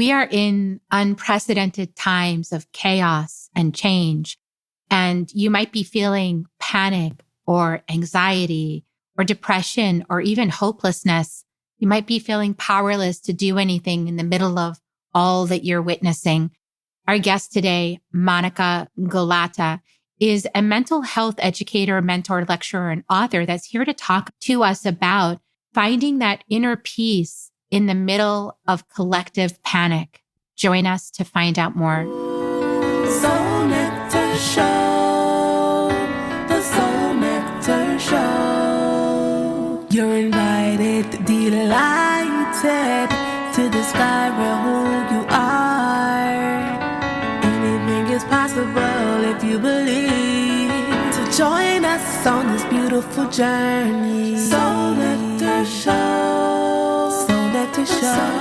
We are in unprecedented times of chaos and change, and you might be feeling panic or anxiety or depression or even hopelessness. You might be feeling powerless to do anything in the middle of all that you're witnessing. Our guest today, Monica Gullotta, is a mental health educator, mentor, lecturer, and author that's here to talk to us about finding that inner peace in the middle of collective panic. Join us to find out more. Soul Nectar Show, the Soul Nectar Show. You're invited, delighted to discover who you are. Anything is possible if you believe. So join us on this beautiful journey. Soul Nectar Show. Soul Nectar Show.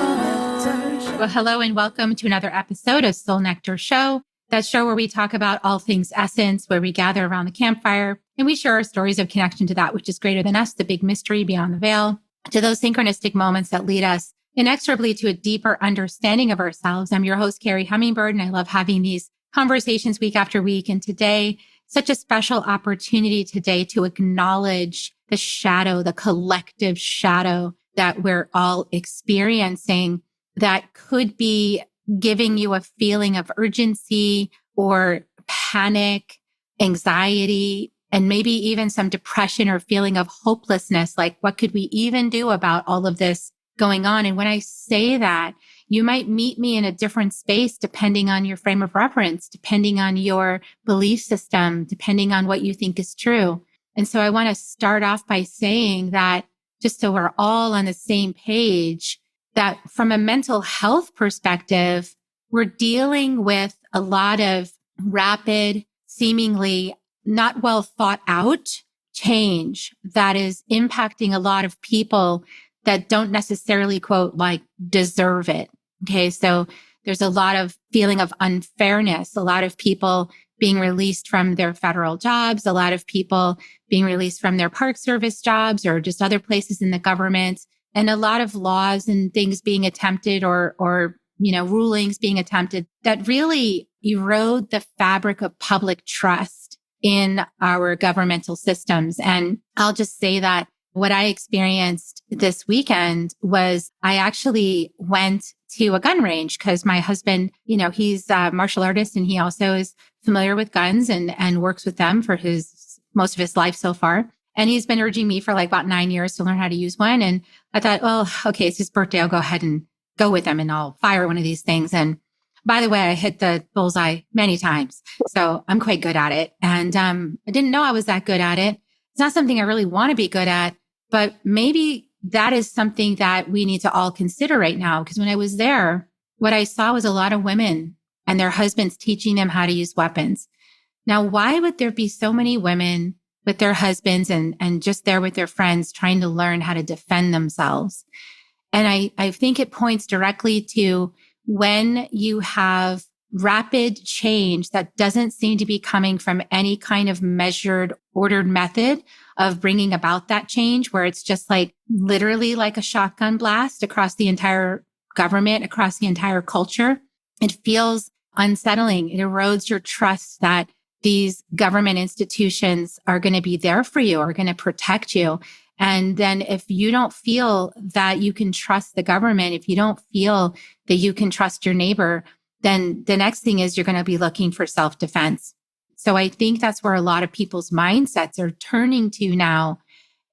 Well, hello and welcome to another episode of Soul Nectar Show, that show where we talk about all things essence, where we gather around the campfire and we share our stories of connection to that which is greater than us, the big mystery beyond the veil, to those synchronistic moments that lead us inexorably to a deeper understanding of ourselves. I'm your host, Carrie Hummingbird, and I love having these conversations week after week. And today, such a special opportunity today to acknowledge the shadow, the collective shadow that we're all experiencing that could be giving you a feeling of urgency or panic, anxiety, and maybe even some depression or feeling of hopelessness. Like, what could we even do about all of this going on? And when I say that, you might meet me in a different space depending on your frame of reference, depending on your belief system, depending on what you think is true. And so I want to start off by saying that, just so we're all on the same page, that from a mental health perspective, we're dealing with a lot of rapid, seemingly not well thought out change that is impacting a lot of people that don't necessarily, quote, like deserve it. Okay. So there's a lot of feeling of unfairness, a lot of people being released from their federal jobs, a lot of people being released from their Park Service jobs or just other places in the government, and a lot of laws and things being attempted or rulings being attempted that really erode the fabric of public trust in our governmental systems. And I'll just say that what I experienced this weekend was I actually went to a gun range because my husband, he's a martial artist and he also is familiar with guns and works with them for most of his life so far. And he's been urging me for like about 9 years to learn how to use one. And I thought, well, okay, it's his birthday. I'll go ahead and go with him and I'll fire one of these things. And by the way, I hit the bullseye many times. So I'm quite good at it. And I didn't know I was that good at it. It's not something I really want to be good at, but maybe that is something that we need to all consider right now. Because when I was there, what I saw was a lot of women and their husbands teaching them how to use weapons. Now, why would there be so many women with their husbands and just there with their friends trying to learn how to defend themselves? And I think it points directly to when you have rapid change that doesn't seem to be coming from any kind of measured, ordered method of bringing about that change, where it's just like literally like a shotgun blast across the entire government, across the entire culture. It feels unsettling. It erodes your trust that these government institutions are going to be there for you, are going to protect you. And then if you don't feel that you can trust the government, if you don't feel that you can trust your neighbor, then the next thing is you're going to be looking for self-defense. So I think that's where a lot of people's mindsets are turning to now.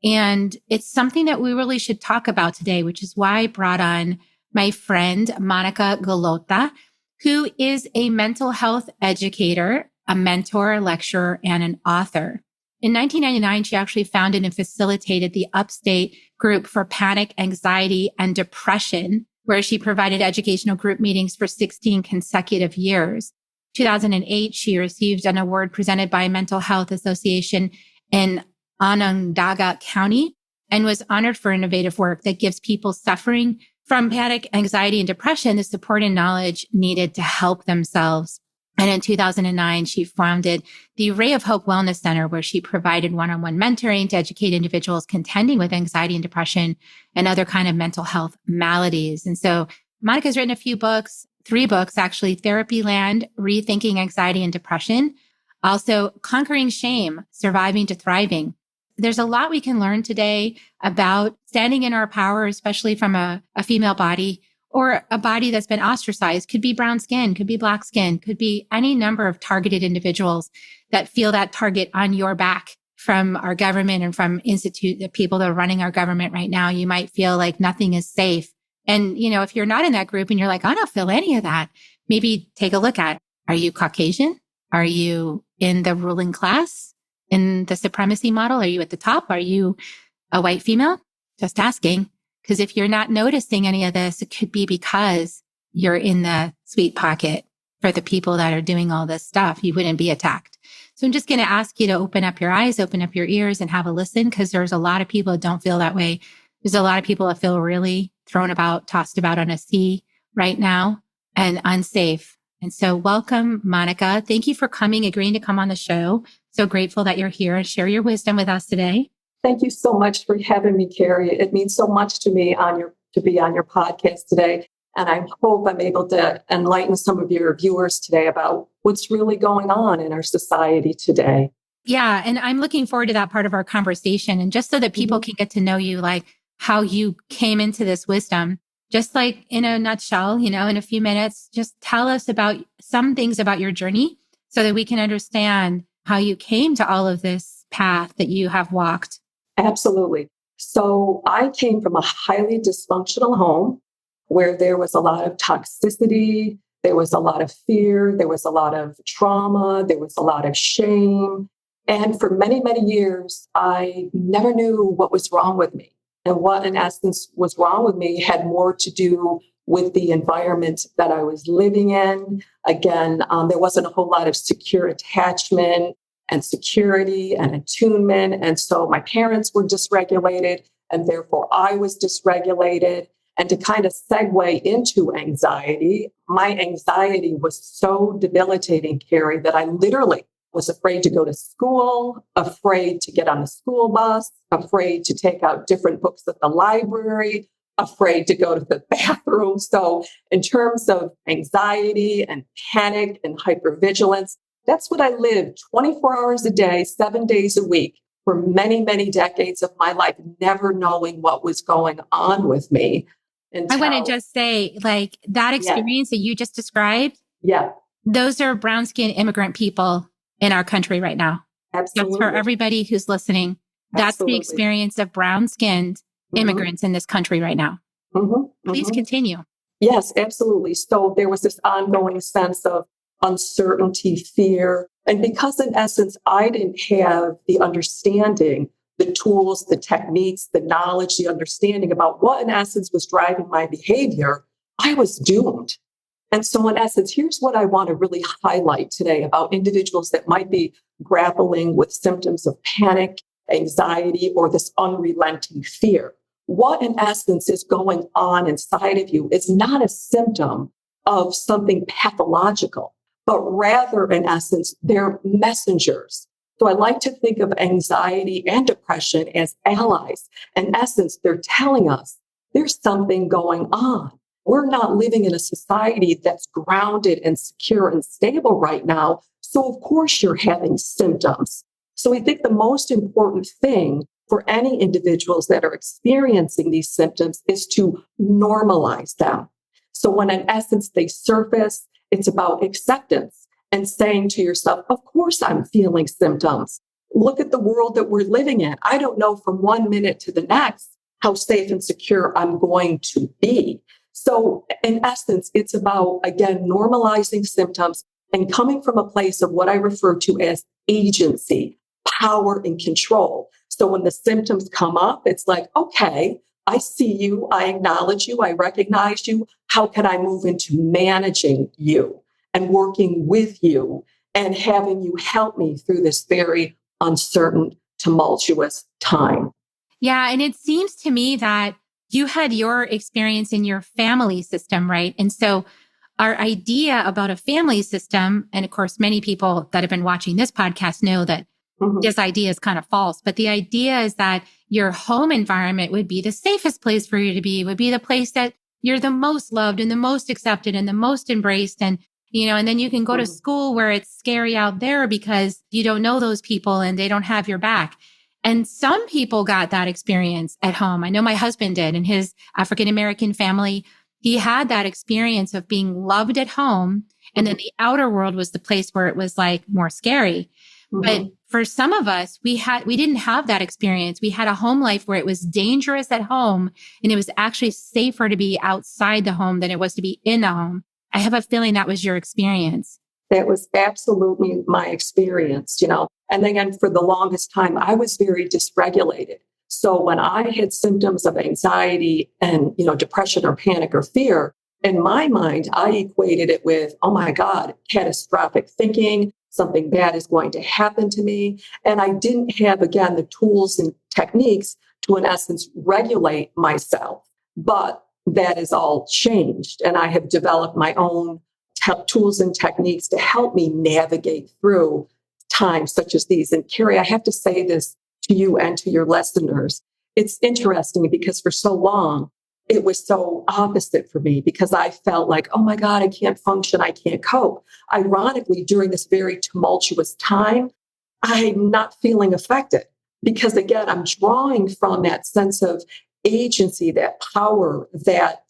And it's something that we really should talk about today, which is why I brought on my friend, Monica Gullotta, who is a mental health educator, a mentor, lecturer, and an author. In 1999, she actually founded and facilitated the Upstate Group for Panic, Anxiety, and Depression, where she provided educational group meetings for 16 consecutive years. 2008, she received an award presented by Mental Health Association in Onondaga County and was honored for innovative work that gives people suffering from panic, anxiety, and depression the support and knowledge needed to help themselves. And in 2009, she founded the Ray of Hope Wellness Center, where she provided one-on-one mentoring to educate individuals contending with anxiety and depression and other kind of mental health maladies. And so Monica's written a few books, 3 books, actually: Therapy Land, Rethinking Anxiety and Depression, also Conquering Shame, Surviving to Thriving. There's a lot we can learn today about standing in our power, especially from a female body or a body that's been ostracized. Could be brown skin, could be black skin, could be any number of targeted individuals that feel that target on your back from our government and from the people that are running our government right now. You might feel like nothing is safe. And, if you're not in that group and you're like, I don't feel any of that, maybe take a look at, are you Caucasian? Are you in the ruling class, in the supremacy model? Are you at the top? Are you a white female? Just asking. Because if you're not noticing any of this, it could be because you're in the sweet pocket for the people that are doing all this stuff. You wouldn't be attacked. So I'm just going to ask you to open up your eyes, open up your ears, and have a listen, because there's a lot of people that don't feel that way. There's a lot of people that feel really thrown about, tossed about on a sea right now and unsafe. And so welcome, Monica. Thank you for agreeing to come on the show. So grateful that you're here and share your wisdom with us today. Thank you so much for having me, Carrie. It means so much to me to be on your podcast today. And I hope I'm able to enlighten some of your viewers today about what's really going on in our society today. Yeah. And I'm looking forward to that part of our conversation. And just so that people can get to know you, like how you came into this wisdom, just like in a nutshell, in a few minutes, just tell us about some things about your journey so that we can understand how you came to all of this path that you have walked. Absolutely. So I came from a highly dysfunctional home where there was a lot of toxicity, there was a lot of fear, there was a lot of trauma, there was a lot of shame. And for many, many years, I never knew what was wrong with me. And what, in essence, was wrong with me had more to do with the environment that I was living in. Again, there wasn't a whole lot of secure attachment and security and attunement. And so my parents were dysregulated, and therefore I was dysregulated. And to kind of segue into anxiety, my anxiety was so debilitating, Carrie, that I literally was afraid to go to school, afraid to get on the school bus, afraid to take out different books at the library, afraid to go to the bathroom. So in terms of anxiety and panic and hypervigilance, that's what I lived 24 hours a day, 7 days a week for many, many decades of my life, never knowing what was going on with me. I want to just say, like, that experience that you just described, those are brown skinned immigrant people in our country right now. Absolutely. That's for everybody who's listening. That's the experience of brown skinned immigrants in this country right now. Please continue. Yes, absolutely. So there was this ongoing sense of uncertainty, fear. And because in essence, I didn't have the understanding, the tools, the techniques, the knowledge, the understanding about what in essence was driving my behavior, I was doomed. And so in essence, here's what I want to really highlight today about individuals that might be grappling with symptoms of panic, anxiety, or this unrelenting fear. What in essence is going on inside of you is not a symptom of something pathological, but rather in essence, they're messengers. So I like to think of anxiety and depression as allies. In essence, they're telling us there's something going on. We're not living in a society that's grounded and secure and stable right now. So of course you're having symptoms. So I think the most important thing for any individuals that are experiencing these symptoms is to normalize them. So when in essence they surface, it's about acceptance and saying to yourself, of course I'm feeling symptoms. Look at the world that we're living in. I don't know from 1 minute to the next how safe and secure I'm going to be. So in essence, it's about, again, normalizing symptoms and coming from a place of what I refer to as agency, power, and control. So when the symptoms come up, it's like, okay, I see you, I acknowledge you, I recognize you. How can I move into managing you and working with you and having you help me through this very uncertain, tumultuous time? Yeah. And it seems to me that you had your experience in your family system, right? And so our idea about a family system, and of course, many people that have been watching this podcast know that this idea is kind of false, but the idea is that your home environment would be the safest place for you to be, would be the place that you're the most loved and the most accepted and the most embraced. And, and then you can go to school where it's scary out there because you don't know those people and they don't have your back. And some people got that experience at home. I know my husband did, and his African-American family, he had that experience of being loved at home. And then the outer world was the place where it was like more scary. But for some of us, we didn't have that experience. We had a home life where it was dangerous at home and it was actually safer to be outside the home than it was to be in the home. I have a feeling that was your experience. That was absolutely my experience, And then for the longest time, I was very dysregulated. So when I had symptoms of anxiety and, depression or panic or fear, in my mind, I equated it with, oh my God, catastrophic thinking, something bad is going to happen to me. And I didn't have, again, the tools and techniques to, in essence, regulate myself. But that is all changed. And I have developed my own tools and techniques to help me navigate through times such as these. And Carrie, I have to say this to you and to your listeners. It's interesting because for so long, it was so opposite for me because I felt like, oh my God, I can't function. I can't cope. Ironically, during this very tumultuous time, I'm not feeling affected because again, I'm drawing from that sense of agency, that power, that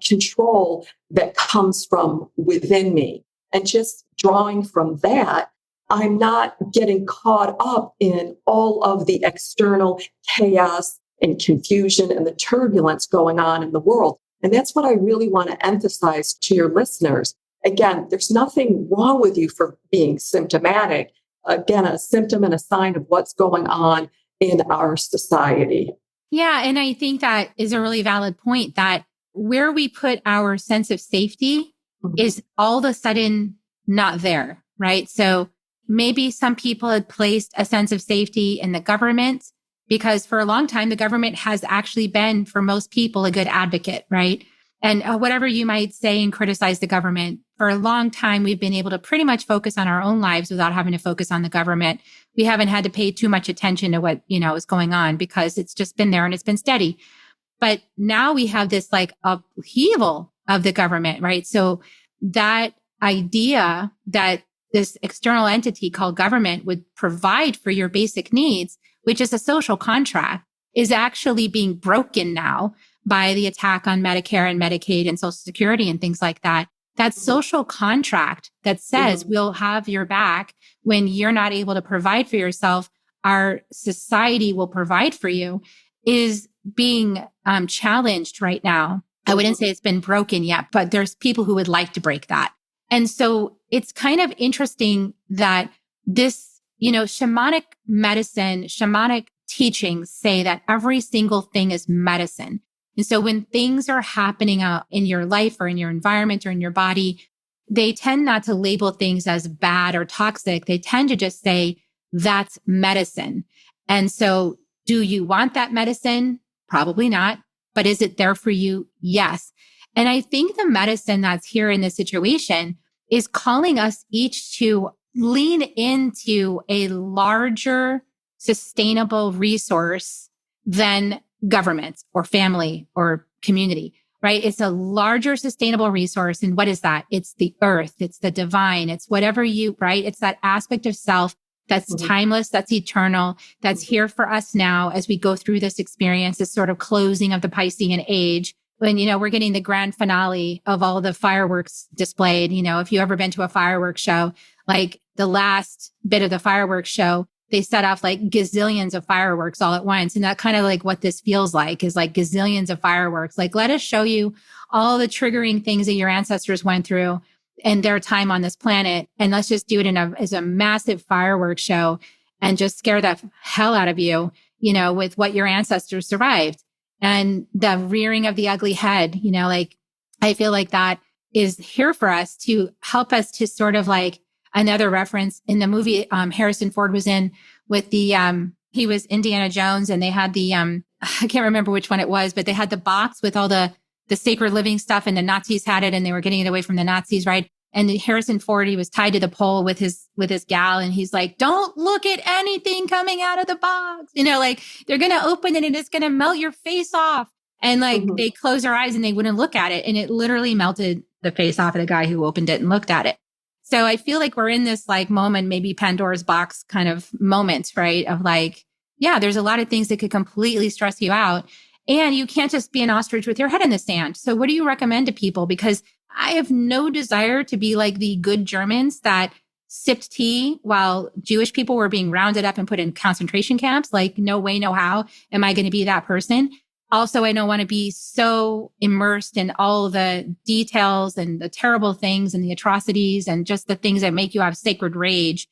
control that comes from within me. And just drawing from that, I'm not getting caught up in all of the external chaos and confusion and the turbulence going on in the world. And that's what I really want to emphasize to your listeners. Again, there's nothing wrong with you for being symptomatic. Again, a symptom and a sign of what's going on in our society. Yeah. And I think that is a really valid point that where we put our sense of safety is all of a sudden not there, right? So maybe some people had placed a sense of safety in the government because for a long time, the government has actually been, for most people, a good advocate, right? And whatever you might say and criticize the government, for a long time, we've been able to pretty much focus on our own lives without having to focus on the government. We haven't had to pay too much attention to what, is going on because it's just been there and it's been steady. But now we have this like upheaval of the government, right? So that idea that this external entity called government would provide for your basic needs, which is a social contract, is actually being broken now by the attack on Medicare and Medicaid and Social Security and things like that. That social contract that says we'll have your back when you're not able to provide for yourself, our society will provide for you, is being challenged right now. I wouldn't say it's been broken yet, but there's people who would like to break that. And so it's kind of interesting that this, shamanic medicine, shamanic teachings say that every single thing is medicine. And so when things are happening out in your life or in your environment or in your body, they tend not to label things as bad or toxic. They tend to just say that's medicine. And so do you want that medicine? Probably not. But is it there for you? Yes. And I think the medicine that's here in this situation is calling us each to lean into a larger sustainable resource than government or family or community, right? It's a larger sustainable resource. And what is that? It's the earth. It's the divine. It's whatever right? It's that aspect of self that's timeless, that's eternal, that's here for us now as we go through this experience, this sort of closing of the Piscean age. When, we're getting the grand finale of all the fireworks displayed. If you've ever been to a fireworks show, like the last bit of the fireworks show, they set off like gazillions of fireworks all at once. And that kind of like what this feels like is like gazillions of fireworks. Like, let us show you all the triggering things that your ancestors went through in their time on this planet. And let's just do it as a massive fireworks show and just scare the hell out of you, with what your ancestors survived. And the rearing of the ugly head, I feel like that is here for us to help us to sort of like another reference in the movie Harrison Ford was in with the, he was Indiana Jones and they had the, I can't remember which one it was, but they had the box with all the sacred living stuff and the Nazis had it and they were getting it away from the Nazis, right? And Harrison Ford, he was tied to the pole with his gal and he's like, don't look at anything coming out of the box. They're going to open it and it's going to melt your face off. And like Mhm. they closed their eyes and they wouldn't look at it. And it literally melted the face off of the guy who opened it and looked at it. So I feel like we're in this like moment, maybe Pandora's box kind of moment, right? Of like, yeah, there's a lot of things that could completely stress you out. And you can't just be an ostrich with your head in the sand. So what do you recommend to people? Because I have no desire to be like the good Germans that sipped tea while Jewish people were being rounded up and put in concentration camps. Like, no way, no how am I going to be that person. Also, I don't want to be so immersed in all the details and the terrible things and the atrocities and just the things that make you have sacred rage.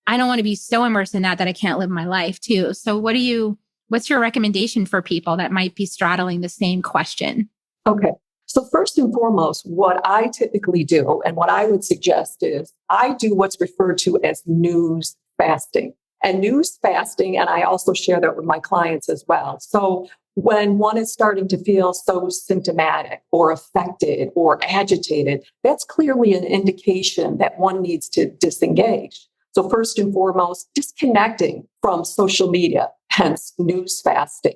I don't want to be so immersed in that I can't live my life too. So what's your recommendation for people that might be straddling the same question? Okay. So first and foremost, what I typically do and what I would suggest is I do what's referred to as news fasting. And news fasting, and I also share that with my clients as well. So when one is starting to feel so symptomatic or affected or agitated, that's clearly an indication that one needs to disengage. So first and foremost, disconnecting from social media, hence news fasting.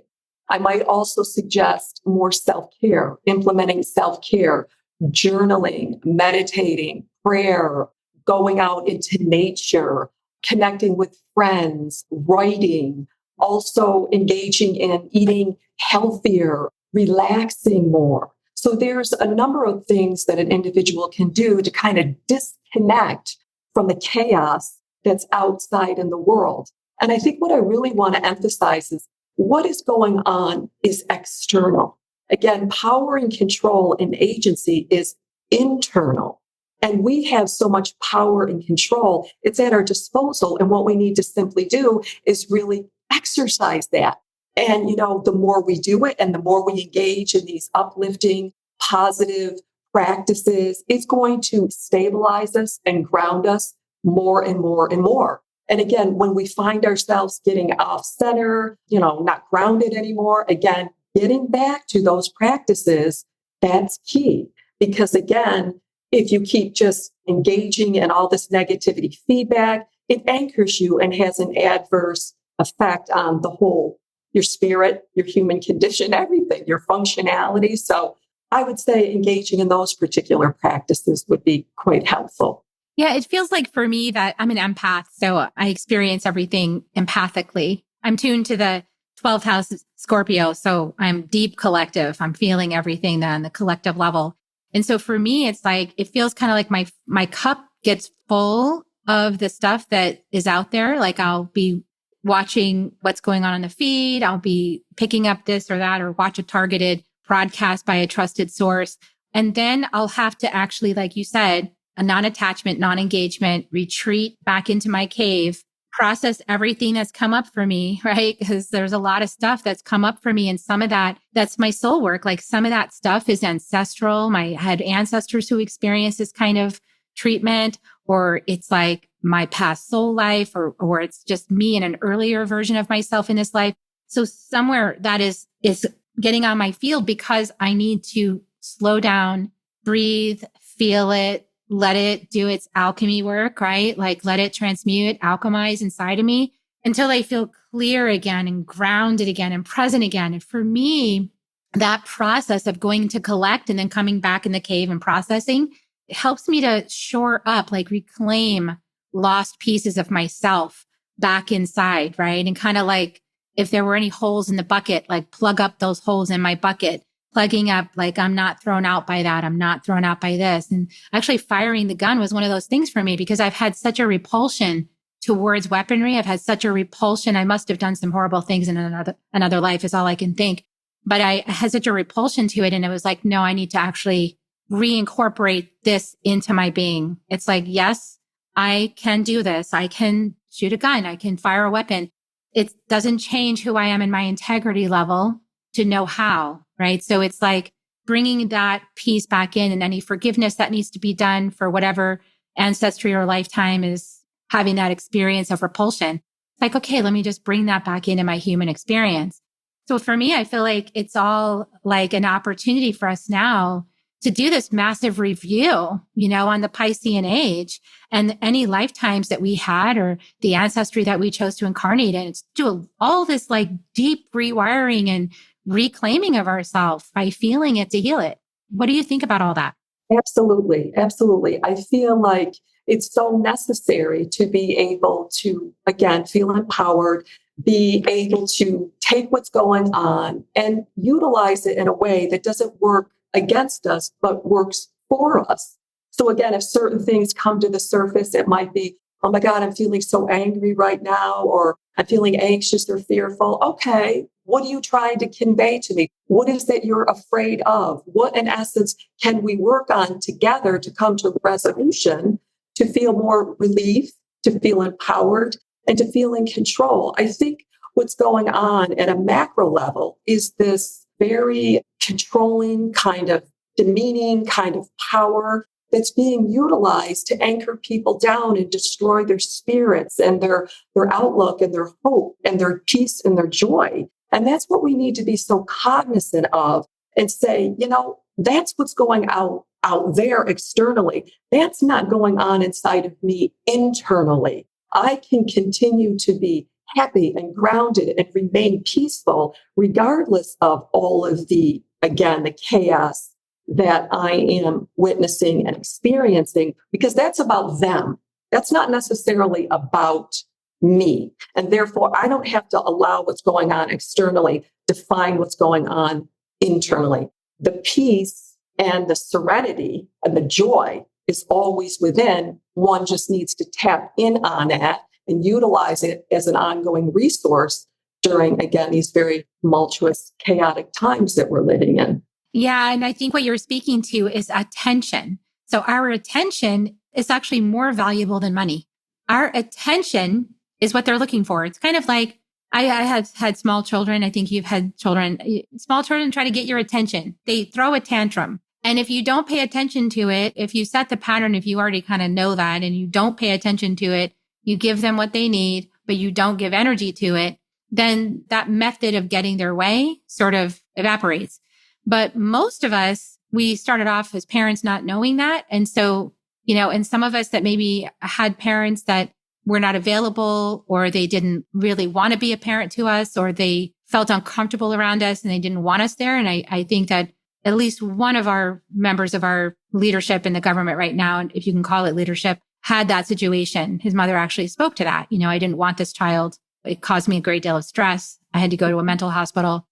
I might also suggest more self-care, implementing self-care, journaling, meditating, prayer, going out into nature, connecting with friends, writing, also engaging in eating healthier, relaxing more. So there's a number of things that an individual can do to kind of disconnect from the chaos that's outside in the world. And I think what I really want to emphasize is what is going on is external. Again, power and control and agency is internal. And we have so much power and control. It's at our disposal. And what we need to simply do is really exercise that. And, the more we do it and the more we engage in these uplifting, positive practices, it's going to stabilize us and ground us more and more and more. And again, when we find ourselves getting off center, not grounded anymore, again, getting back to those practices, that's key. Because again, if you keep just engaging in all this negativity feedback, it anchors you and has an adverse effect on the whole, your spirit, your human condition, everything, your functionality. So I would say engaging in those particular practices would be quite helpful. Yeah, it feels like for me that I'm an empath, so I experience everything empathically. I'm tuned to the 12th house Scorpio, so I'm deep collective. I'm feeling everything on the collective level. And so for me, it's like, it feels kind of like my cup gets full of the stuff that is out there. Like I'll be watching what's going on the feed. I'll be picking up this or that or watch a targeted broadcast by a trusted source. And then I'll have to actually, like you said, a non-attachment, non-engagement, retreat back into my cave, process everything that's come up for me, right? Because there's a lot of stuff that's come up for me. And some of that's my soul work. Like some of that stuff is ancestral. I had ancestors who experienced this kind of treatment, or it's like my past soul life, or it's just me in an earlier version of myself in this life. So somewhere that is getting on my field because I need to slow down, breathe, feel it, let it do its alchemy work, right? Like let it transmute, alchemize inside of me until I feel clear again and grounded again and present again. And for me, that process of going to collect and then coming back in the cave and processing, it helps me to shore up, like reclaim lost pieces of myself back inside, right? And kind of like if there were any holes in the bucket, like plug up those holes in my bucket. Plugging up, like I'm not thrown out by that. I'm not thrown out by this. And actually firing the gun was one of those things for me because I've had such a repulsion towards weaponry. I've had such a repulsion. I must have done some horrible things in another life is all I can think. But I had such a repulsion to it. And it was like, no, I need to actually reincorporate this into my being. It's like, yes, I can do this. I can shoot a gun. I can fire a weapon. It doesn't change who I am in my integrity level to know how, right? So it's like bringing that piece back in and any forgiveness that needs to be done for whatever ancestry or lifetime is having that experience of repulsion. It's like, okay, let me just bring that back into my human experience. So for me, I feel like it's all like an opportunity for us now to do this massive review, on the Piscean age and any lifetimes that we had or the ancestry that we chose to incarnate in. It's do all this like deep rewiring and reclaiming of ourselves by feeling it to heal it. What do you think about all that? Absolutely. Absolutely. I feel like it's so necessary to be able to, again, feel empowered, be able to take what's going on and utilize it in a way that doesn't work against us, but works for us. So again, if certain things come to the surface, it might be, oh my God, I'm feeling so angry right now, or I'm feeling anxious or fearful. Okay, what are you trying to convey to me? What is that you're afraid of? What, in essence, can we work on together to come to resolution, to feel more relief, to feel empowered, and to feel in control? I think what's going on at a macro level is this very controlling kind of demeaning kind of power that's being utilized to anchor people down and destroy their spirits and their outlook and their hope and their peace and their joy. And that's what we need to be so cognizant of and say, that's what's going out there externally. That's not going on inside of me internally. I can continue to be happy and grounded and remain peaceful regardless of all of the chaos that I am witnessing and experiencing, because that's about them. That's not necessarily about me. And therefore, I don't have to allow what's going on externally define what's going on internally. The peace and the serenity and the joy is always within. One just needs to tap in on that and utilize it as an ongoing resource during, again, these very tumultuous, chaotic times that we're living in. Yeah. And I think what you're speaking to is attention. So our attention is actually more valuable than money. Our attention is what they're looking for. It's kind of like I have had small children. I think you've had children. Small children try to get your attention. They throw a tantrum. And if you don't pay attention to it, if you set the pattern, if you already kind of know that and you don't pay attention to it, you give them what they need, but you don't give energy to it, then that method of getting their way sort of evaporates. But most of us, we started off as parents not knowing that. And so, and some of us that maybe had parents that were not available, or they didn't really want to be a parent to us, or they felt uncomfortable around us and they didn't want us there. And I think that at least one of our members of our leadership in the government right now, and if you can call it leadership, had that situation. His mother actually spoke to that. I didn't want this child. It caused me a great deal of stress. I had to go to a mental hospital,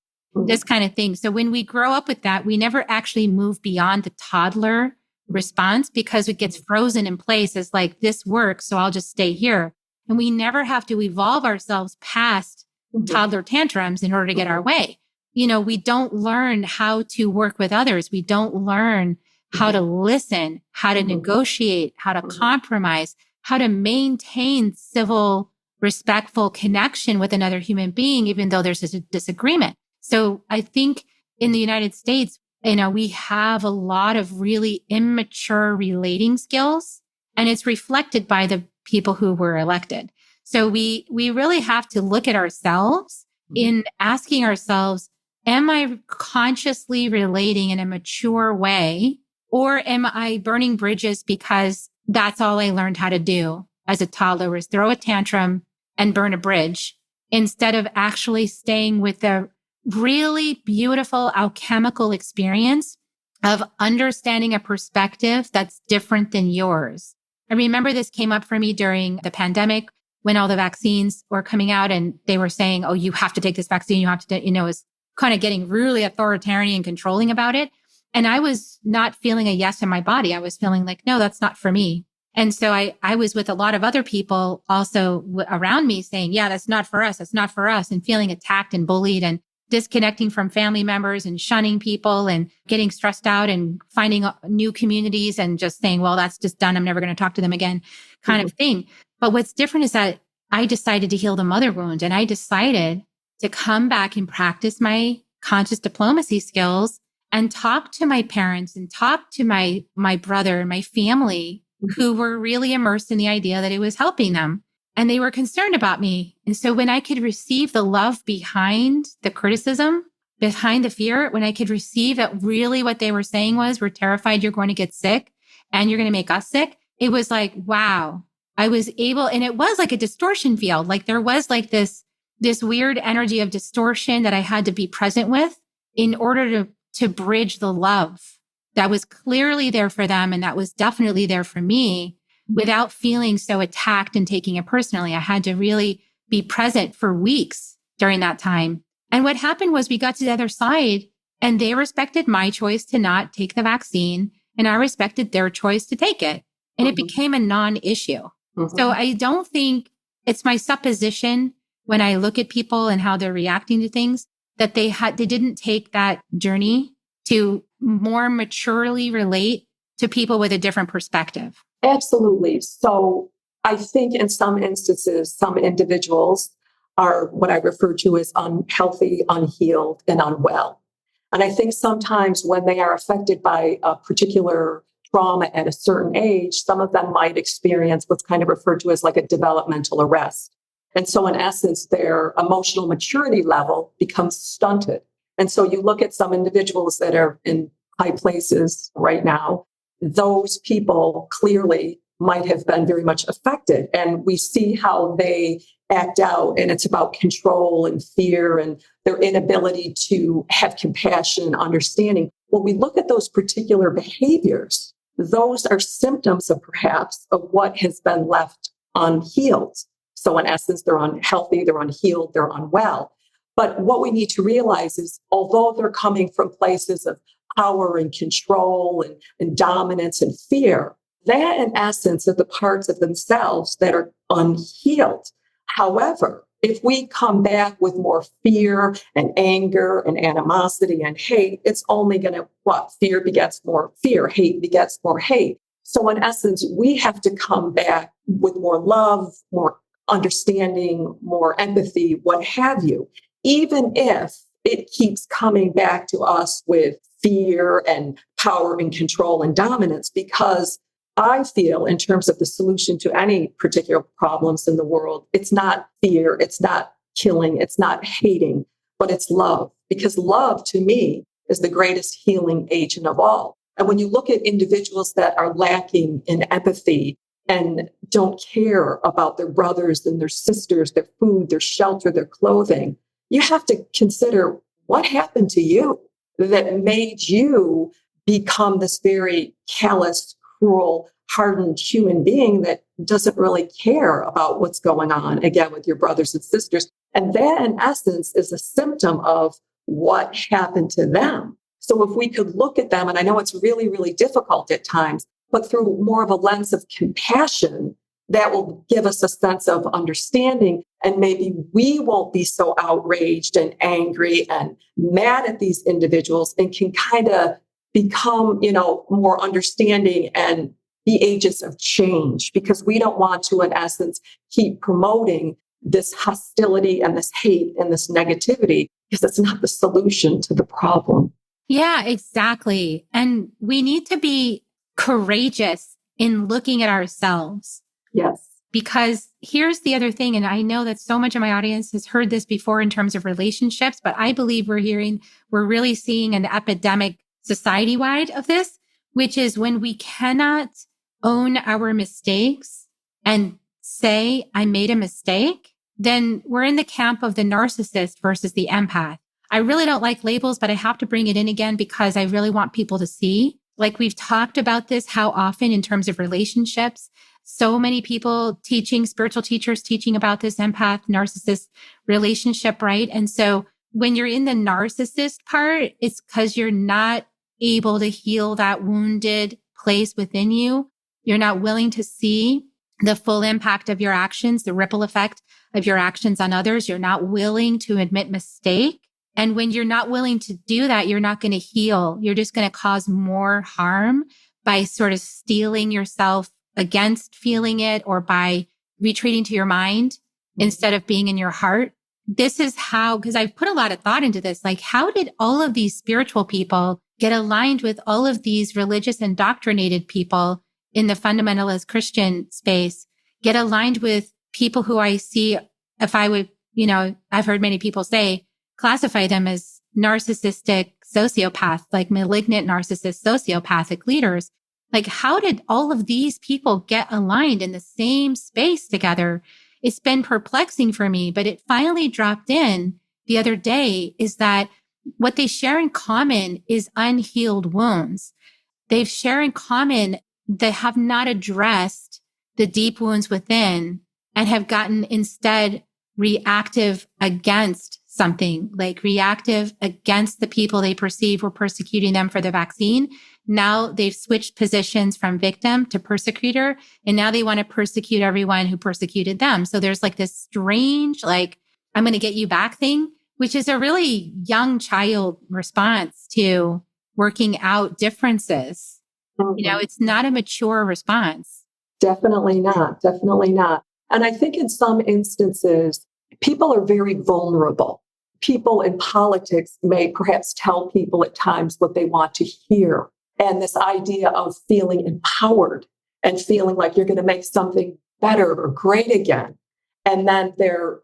this kind of thing. So when we grow up with that, we never actually move beyond the toddler response because it gets frozen in place as like, this works, so I'll just stay here. And we never have to evolve ourselves past toddler tantrums in order to get our way. We don't learn how to work with others. We don't learn how to listen, how to negotiate, how to compromise, how to maintain civil, respectful connection with another human being, even though there's a disagreement. So I think in the United States, we have a lot of really immature relating skills, and it's reflected by the people who were elected. So we really have to look at ourselves in asking ourselves, am I consciously relating in a mature way, or am I burning bridges because that's all I learned how to do as a toddler, was throw a tantrum and burn a bridge, instead of actually staying with the really beautiful alchemical experience of understanding a perspective that's different than yours. I remember this came up for me during the pandemic when all the vaccines were coming out and they were saying, oh, you have to take this vaccine. You have to, it was kind of getting really authoritarian and controlling about it. And I was not feeling a yes in my body. I was feeling like, no, that's not for me. And so I was with a lot of other people also around me saying, yeah, that's not for us. That's not for us. And feeling attacked and bullied and disconnecting from family members and shunning people and getting stressed out and finding new communities and just saying, well, that's just done. I'm never going to talk to them again kind of thing. But what's different is that I decided to heal the mother wound, and I decided to come back and practice my conscious diplomacy skills and talk to my parents and talk to my brother and my family who were really immersed in the idea that it was helping them. And they were concerned about me. And so when I could receive the love behind the criticism, behind the fear, when I could receive that really what they were saying was, we're terrified you're going to get sick and you're going to make us sick. It was like, wow, I was able, and it was like a distortion field. Like there was like this weird energy of distortion that I had to be present with in order to bridge the love that was clearly there for them and that was definitely there for me without feeling so attacked and taking it personally. I had to really be present for weeks during that time. And what happened was we got to the other side and they respected my choice to not take the vaccine and I respected their choice to take it. And it became a non-issue. So I don't think it's my supposition when I look at people and how they're reacting to things that they didn't take that journey to more maturely relate to people with a different perspective. Absolutely. So I think in some instances, some individuals are what I refer to as unhealthy, unhealed, and unwell. And I think sometimes when they are affected by a particular trauma at a certain age, some of them might experience what's kind of referred to as like a developmental arrest. And so in essence, their emotional maturity level becomes stunted. And so you look at some individuals that are in high places right now, those people clearly might have been very much affected. And we see how they act out, and it's about control and fear and their inability to have compassion and understanding. When we look at those particular behaviors, those are symptoms of perhaps of what has been left unhealed. So in essence, they're unhealthy, they're unhealed, they're unwell. But what we need to realize is, although they're coming from places of power and control and dominance and fear, that in essence are the parts of themselves that are unhealed. However, if we come back with more fear and anger and animosity and hate, it's only going to, fear begets more fear, hate begets more hate. So in essence, we have to come back with more love, more understanding, more empathy, what have you, even if it keeps coming back to us with fear and power and control and dominance, because I feel in terms of the solution to any particular problems in the world, it's not fear, it's not killing, it's not hating, but it's love. Because love to me is the greatest healing agent of all. And when you look at individuals that are lacking in empathy and don't care about their brothers and their sisters, their food, their shelter, their clothing, you have to consider what happened to you that made you become this very callous, cruel, hardened human being that doesn't really care about what's going on, again, with your brothers and sisters. And that, in essence, is a symptom of what happened to them. So if we could look at them, and I know it's really, really difficult at times, but through more of a lens of compassion, that will give us a sense of understanding. And maybe we won't be so outraged and angry and mad at these individuals and can kind of become, more understanding and be agents of change, because we don't want to, in essence, keep promoting this hostility and this hate and this negativity, because it's not the solution to the problem. Yeah, exactly. And we need to be courageous in looking at ourselves. Yes. Because here's the other thing, and I know that so much of my audience has heard this before in terms of relationships, but I believe we're really seeing an epidemic society-wide of this, which is when we cannot own our mistakes and say, I made a mistake, then we're in the camp of the narcissist versus the empath. I really don't like labels, but I have to bring it in again because I really want people to see. Like we've talked about this, how often in terms of relationships, so many people teaching, spiritual teachers teaching about this empath narcissist relationship, right? And so when you're in the narcissist part, it's because you're not able to heal that wounded place within you. You're not willing to see the full impact of your actions, the ripple effect of your actions on others. You're not willing to admit mistake. And when you're not willing to do that, you're not going to heal. You're just going to cause more harm by sort of steeling yourself against feeling it or by retreating to your mind instead of being in your heart. This is how, because I've put a lot of thought into this, like how did all of these spiritual people get aligned with all of these religious indoctrinated people in the fundamentalist Christian space, get aligned with people who I see, if I would, I've heard many people say, classify them as narcissistic sociopaths, like malignant narcissist sociopathic leaders. Like, how did all of these people get aligned in the same space together? It's been perplexing for me, but it finally dropped in the other day is that what they share in common is unhealed wounds. They share in common they have not addressed the deep wounds within and have gotten instead reactive against something, like reactive against the people they perceive were persecuting them for the vaccine. Now they've switched positions from victim to persecutor, and now they want to persecute everyone who persecuted them. So there's like this strange, like, I'm going to get you back thing, which is a really young child response to working out differences. Mhm. It's not a mature response. Definitely not. Definitely not. And I think in some instances, people are very vulnerable. People in politics may perhaps tell people at times what they want to hear. And this idea of feeling empowered and feeling like you're going to make something better or great again. And then they're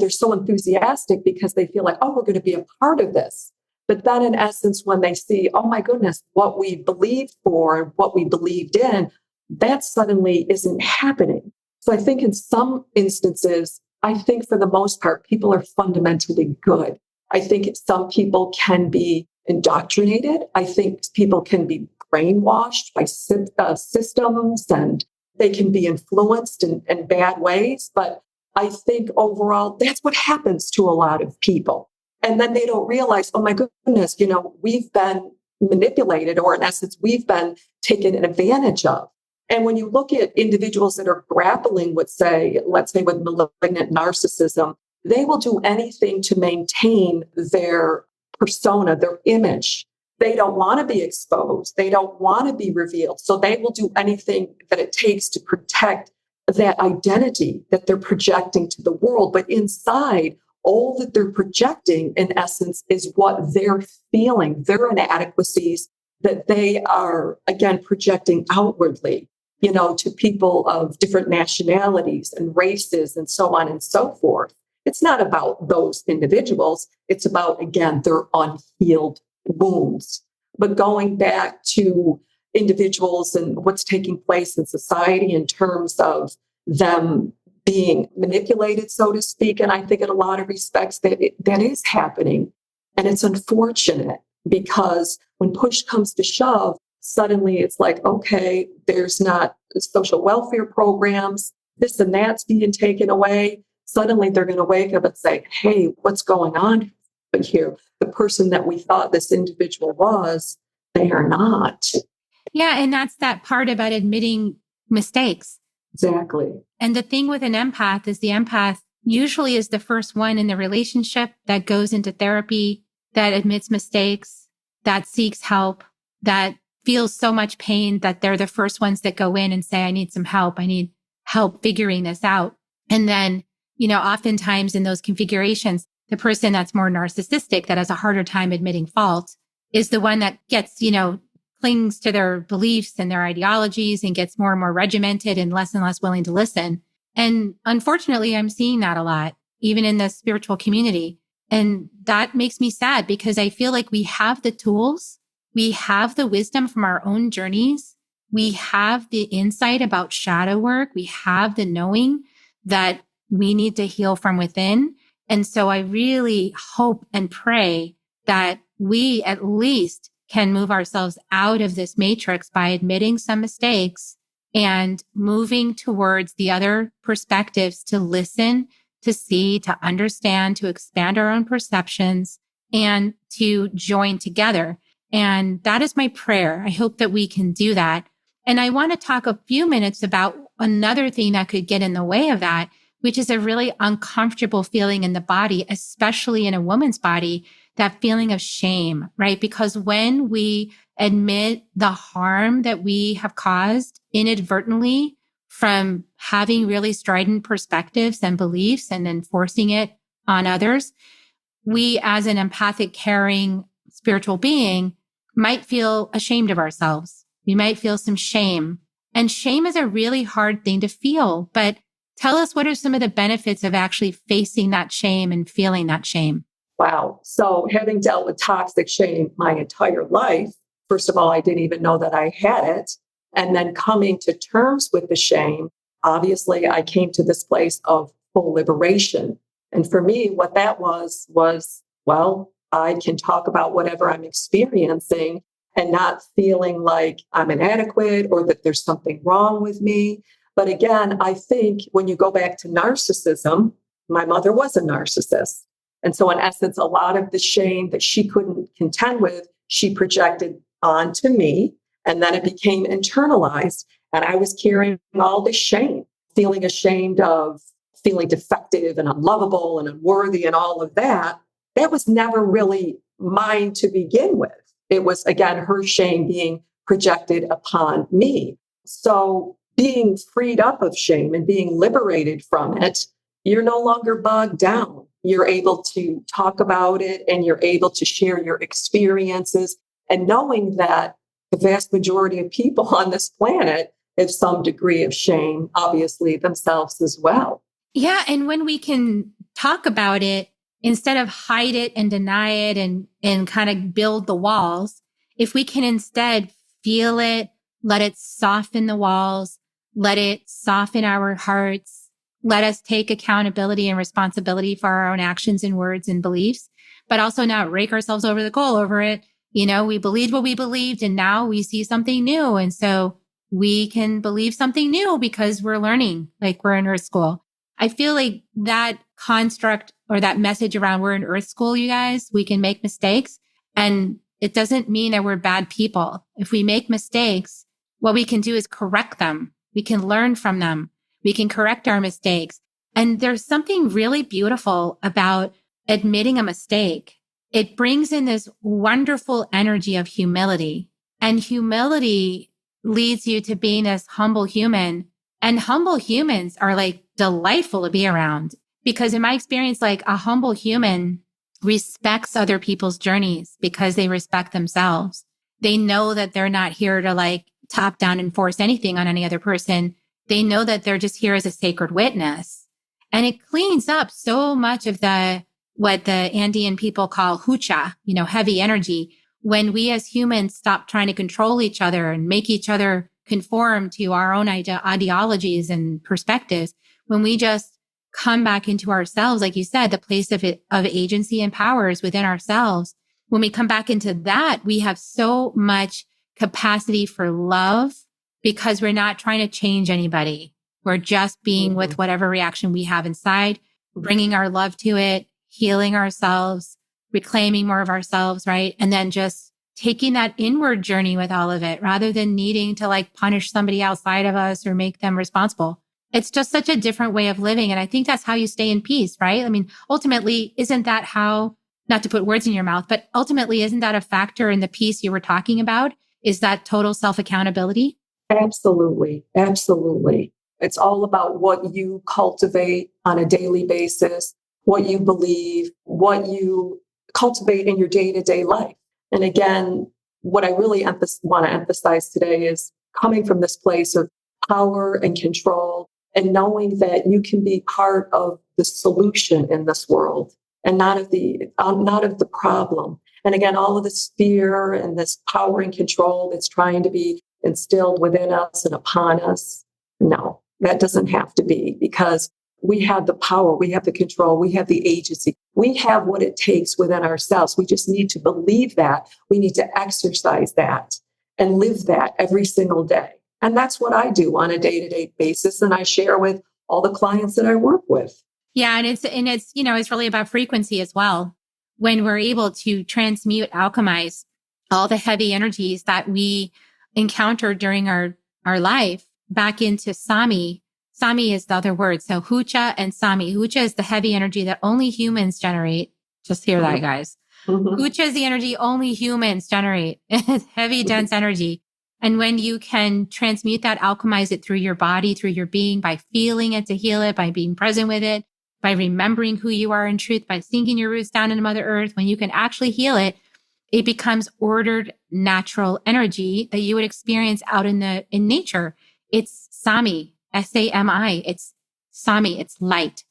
so enthusiastic because they feel like, oh, we're going to be a part of this. But then in essence, when they see, oh my goodness, what we believed for, what we believed in, that suddenly isn't happening. So I think in some instances, I think for the most part, people are fundamentally good. I think some people can be indoctrinated. I think people can be brainwashed by systems and they can be influenced in bad ways. But I think overall, that's what happens to a lot of people. And then they don't realize, oh my goodness, we've been manipulated, or in essence, we've been taken advantage of. And when you look at individuals that are grappling with, let's say with malignant narcissism, they will do anything to maintain their persona, their image. They don't want to be exposed. They don't want to be revealed. So they will do anything that it takes to protect that identity that they're projecting to the world. But inside, all that they're projecting, in essence, is what they're feeling, their inadequacies that they are, again, projecting outwardly, to people of different nationalities and races and so on and so forth. It's not about those individuals. It's about, again, their unhealed wounds. But going back to individuals and what's taking place in society in terms of them being manipulated, so to speak. And I think in a lot of respects that is happening. And it's unfortunate because when push comes to shove, suddenly it's like, okay, there's not social welfare programs, this and that's being taken away. Suddenly they're going to wake up and say, hey, what's going on here? The person that we thought this individual was, they are not. Yeah. And that's that part about admitting mistakes. Exactly. And the thing with an empath is the empath usually is the first one in the relationship that goes into therapy, that admits mistakes, that seeks help, that feels so much pain that they're the first ones that go in and say, I need some help. I need help figuring this out. And then, oftentimes in those configurations, the person that's more narcissistic, that has a harder time admitting fault, is the one that gets, clings to their beliefs and their ideologies and gets more and more regimented and less willing to listen. And unfortunately, I'm seeing that a lot, even in the spiritual community. And that makes me sad because I feel like we have the tools. We have the wisdom from our own journeys. We have the insight about shadow work. We have the knowing that we need to heal from within. And so I really hope and pray that we at least can move ourselves out of this matrix by admitting some mistakes and moving towards the other perspectives to listen, to see, to understand, to expand our own perceptions, and to join together. And that is my prayer. I hope that we can do that. And I want to talk a few minutes about another thing that could get in the way of that, which is a really uncomfortable feeling in the body, especially in a woman's body, that feeling of shame, right? Because when we admit the harm that we have caused inadvertently from having really strident perspectives and beliefs and enforcing it on others, we as an empathic, caring, spiritual being might feel ashamed of ourselves. We might feel some shame. And shame is a really hard thing to feel. But tell us, what are some of the benefits of actually facing that shame and feeling that shame? Wow. So having dealt with toxic shame my entire life, first of all, I didn't even know that I had it. And then coming to terms with the shame, obviously I came to this place of full liberation. And for me, what that was, well, I can talk about whatever I'm experiencing and not feeling like I'm inadequate or that there's something wrong with me. But again, I think when you go back to narcissism, my mother was a narcissist. And so, in essence, a lot of the shame that she couldn't contend with, she projected onto me. And then it became internalized. And I was carrying all this shame, feeling ashamed of feeling defective and unlovable and unworthy and all of that. That was never really mine to begin with. It was, again, her shame being projected upon me. So being freed up of shame and being liberated from it, you're no longer bogged down. You're able to talk about it and you're able to share your experiences, and knowing that the vast majority of people on this planet have some degree of shame, obviously themselves as well. Yeah. And when we can talk about it, instead of hide it and deny it and kind of build the walls, if we can instead feel it, let it soften the walls, let it soften our hearts, let us take accountability and responsibility for our own actions and words and beliefs, but also not rake ourselves over the coal over it. You know, we believed what we believed and now we see something new. And so we can believe something new because we're learning, like we're in Earth School. I feel like that construct or that message around we're in Earth School, you guys, we can make mistakes. And it doesn't mean that we're bad people. If we make mistakes, what we can do is correct them. We can learn from them. We can correct our mistakes. And there's something really beautiful about admitting a mistake. It brings in this wonderful energy of humility, and humility leads you to being this humble human. And humble humans are like delightful to be around, because in my experience, like a humble human respects other people's journeys because they respect themselves. They know that they're not here to like top down and force anything on any other person. They know that they're just here as a sacred witness. And it cleans up so much of what the Andean people call hucha, you know, heavy energy. When we as humans stop trying to control each other and make each other conform to our own ideologies and perspectives, when we just come back into ourselves, like you said, the place of agency and power is within ourselves. When we come back into that, we have so much capacity for love because we're not trying to change anybody. We're just being with whatever reaction we have inside, bringing our love to it, healing ourselves, reclaiming more of ourselves, right? And then just taking that inward journey with all of it rather than needing to like punish somebody outside of us or make them responsible. It's just such a different way of living. And I think that's how you stay in peace, right? I mean, ultimately, isn't that how, not to put words in your mouth, but ultimately, isn't that a factor in the peace you were talking about? Is that total self-accountability? Absolutely. Absolutely. It's all about what you cultivate on a daily basis, what you believe, what you cultivate in your day-to-day life. And again, what I really want to emphasize today is coming from this place of power and control and knowing that you can be part of the solution in this world and not of the problem. And again, all of this fear and this power and control that's trying to be instilled within us and upon us. No, that doesn't have to be, because we have the power, we have the control, we have the agency, we have what it takes within ourselves. We just need to believe that. We need to exercise that and live that every single day. And that's what I do on a day-to-day basis. And I share with all the clients that I work with. Yeah. And it's, you know, it's really about frequency as well. When we're able to transmute, alchemize all the heavy energies that we encounter during our life back into Sami. Sami is the other word. So Hucha and Sami. Hucha is the heavy energy that only humans generate. Just hear that, guys. Hucha is the energy only humans generate. It's heavy, dense energy. And when you can transmute that, alchemize it through your body, through your being, by feeling it to heal it, by being present with it, by remembering who you are in truth, by sinking your roots down into Mother Earth, when you can actually heal it, it becomes ordered, natural energy that you would experience out in nature. It's Sami, Sami. It's Sami. It's light.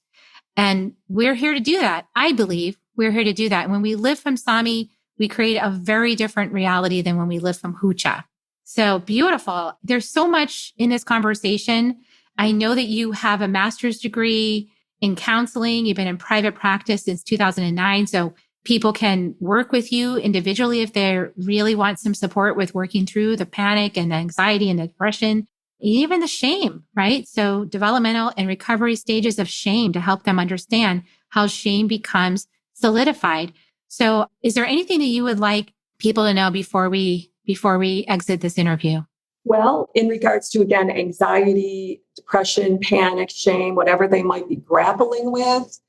And we're here to do that. I believe we're here to do that. When we live from Sami, we create a very different reality than when we live from Hucha. So beautiful. There's so much in this conversation. I know that you have a master's degree in counseling. You've been in private practice since 2009. So people can work with you individually if they really want some support with working through the panic and the anxiety and the depression, even the shame, right? So developmental and recovery stages of shame to help them understand how shame becomes solidified. So is there anything that you would like people to know before we exit this interview? Well, in regards to, again, anxiety, depression, panic, shame, whatever they might be grappling with,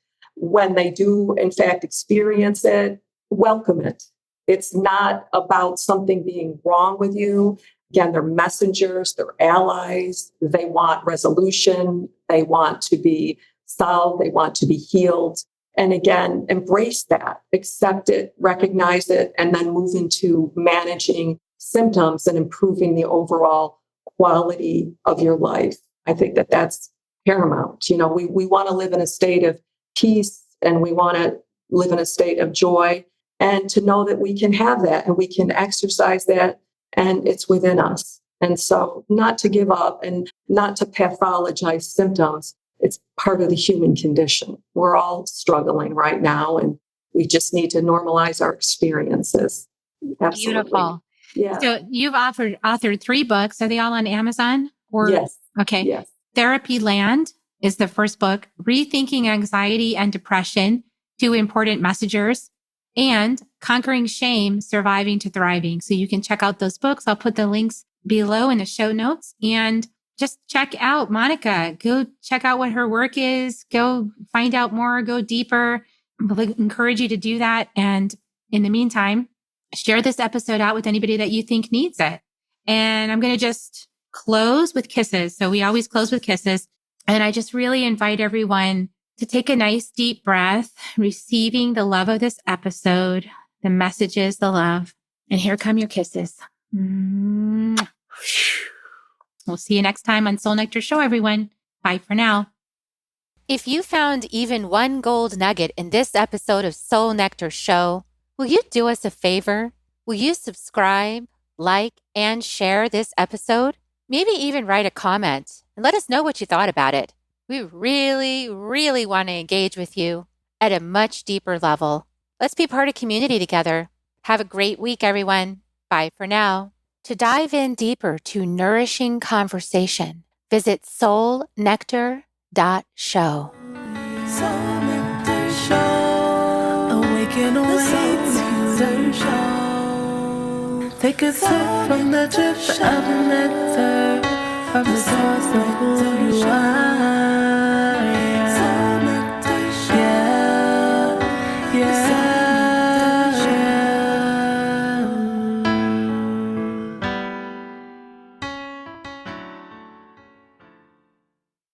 when they do, in fact, experience it, welcome it. It's not about something being wrong with you. Again, they're messengers, they're allies. They want resolution. They want to be solved. They want to be healed. And again, embrace that, accept it, recognize it, and then move into managing symptoms and improving the overall quality of your life. I think that that's paramount. We want to live in a state of peace, and we want to live in a state of joy, and to know that we can have that and we can exercise that, and it's within us. And so not to give up and not to pathologize symptoms. It's part of the human condition. We're all struggling right now, and we just need to normalize our experiences. Absolutely. Beautiful. Yeah. So you've authored 3 books. Are they all on Amazon? Or Yes. Okay. Yes. Therapy Land is the first book. Rethinking Anxiety and Depression, 2 Important Messengers, and Conquering Shame, Surviving to Thriving. So you can check out those books. I'll put the links below in the show notes, and just check out Monica. Go check out what her work is. Go find out more, go deeper. I'll encourage you to do that. And in the meantime, share this episode out with anybody that you think needs it. And I'm going to just close with kisses. So we always close with kisses. And I just really invite everyone to take a nice deep breath, receiving the love of this episode, the messages, the love. And here come your kisses. We'll see you next time on Soul Nectar Show, everyone. Bye for now. If you found even one gold nugget in this episode of Soul Nectar Show, will you do us a favor? Will you subscribe, like, and share this episode? Maybe even write a comment and let us know what you thought about it. We really, really want to engage with you at a much deeper level. Let's be part of community together. Have a great week, everyone. Bye for now. To dive in deeper to nourishing conversation, visit soulnectar.show. Soul Nectar Show. Awaken the show. Take a sip from the drip of nectar from the source of